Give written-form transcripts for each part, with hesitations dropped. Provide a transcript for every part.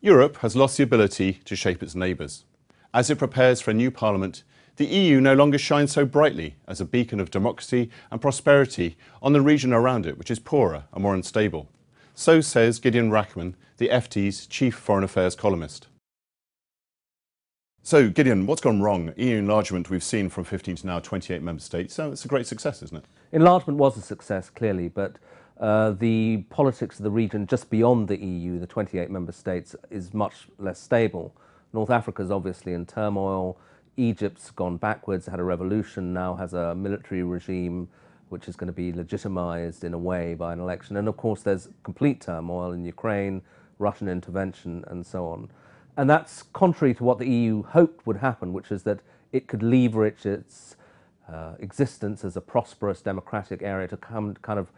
Europe has lost the ability to shape its neighbours. As it prepares for a new parliament, the EU no longer shines so brightly as a beacon of democracy and prosperity on the region around it, which is poorer and more unstable. So says Gideon Rachman, the FT's chief foreign affairs columnist. So, Gideon, what's gone wrong? EU enlargement we've seen from 15 to now 28 member states, so it's a great success, isn't it? Enlargement was a success, clearly, but the politics of the region just beyond the EU, the 28 member states, is much less stable. North Africa's obviously in turmoil. Egypt's gone backwards, had a revolution, now has a military regime which is going to be legitimized in a way by an election. And of course there's complete turmoil in Ukraine, Russian intervention and so on. And that's contrary to what the EU hoped would happen, which is that it could leverage its existence as a prosperous democratic area to kind of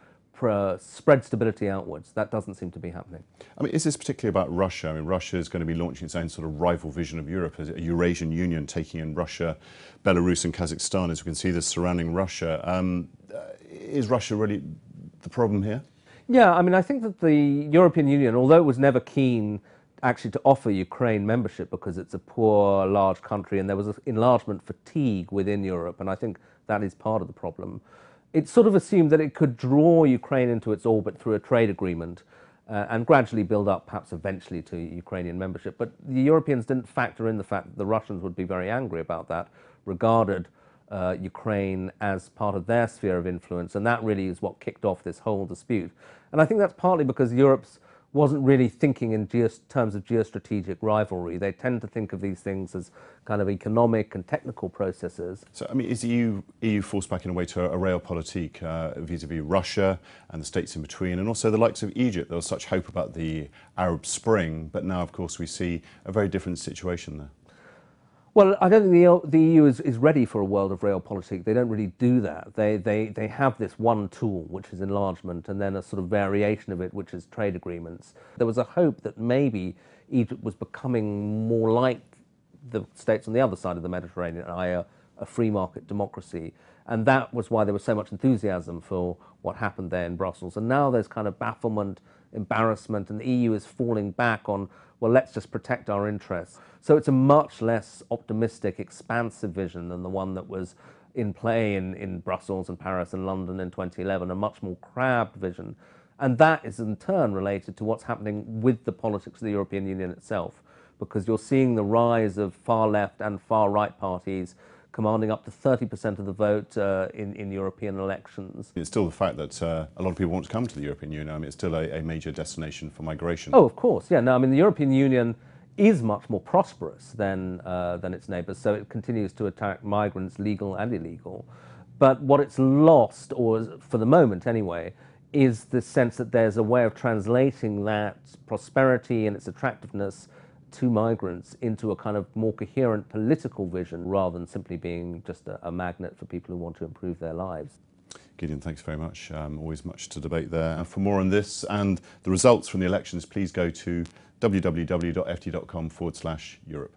spread stability outwards. That doesn't seem to be happening. I mean, is this particularly about Russia? I mean, Russia is going to be launching its own sort of rival vision of Europe, as a Eurasian Union taking in Russia, Belarus and Kazakhstan, as we can see this surrounding Russia. Is Russia really the problem here? Yeah, I mean, I think that the European Union, although it was never keen actually to offer Ukraine membership because it's a poor, large country and there was enlargement fatigue within Europe, and I think that is part of the problem. It sort of assumed that it could draw Ukraine into its orbit through a trade agreement and gradually build up, perhaps eventually, to Ukrainian membership. But the Europeans didn't factor in the fact that the Russians would be very angry about that, regarded Ukraine as part of their sphere of influence, and that really is what kicked off this whole dispute. And I think that's partly because Europe wasn't really thinking in terms of geostrategic rivalry. They tend to think of these things as kind of economic and technical processes. So, I mean, is the EU forced back in a way to a realpolitik vis-à-vis Russia and the states in between, and also the likes of Egypt? There was such hope about the Arab Spring, but now, of course, we see a very different situation there. Well, I don't think the EU is ready for a world of realpolitik. They don't really do that. They have this one tool, which is enlargement, and then a sort of variation of it, which is trade agreements. There was a hope that maybe Egypt was becoming more like the states on the other side of the Mediterranean, i.e. a free market democracy. And that was why there was so much enthusiasm for what happened there in Brussels. And now there's kind of bafflement, embarrassment, and the EU is falling back on, well, let's just protect our interests. So it's a much less optimistic, expansive vision than the one that was in play in Brussels and Paris and London in 2011, a much more crabbed vision. And that is in turn related to what's happening with the politics of the European Union itself, because you're seeing the rise of far left and far right parties commanding up to 30% of the vote in European elections. It's still the fact that a lot of people want to come to the European Union. I mean, it's still a major destination for migration. Oh, of course, yeah. No, I mean, the European Union is much more prosperous than its neighbours, so it continues to attract migrants, legal and illegal. But what it's lost, or for the moment anyway, is the sense that there's a way of translating that prosperity and its attractiveness to migrants into a kind of more coherent political vision rather than simply being just a magnet for people who want to improve their lives. Gideon, thanks very much. Always much to debate there. And for more on this and the results from the elections, please go to www.ft.com/Europe.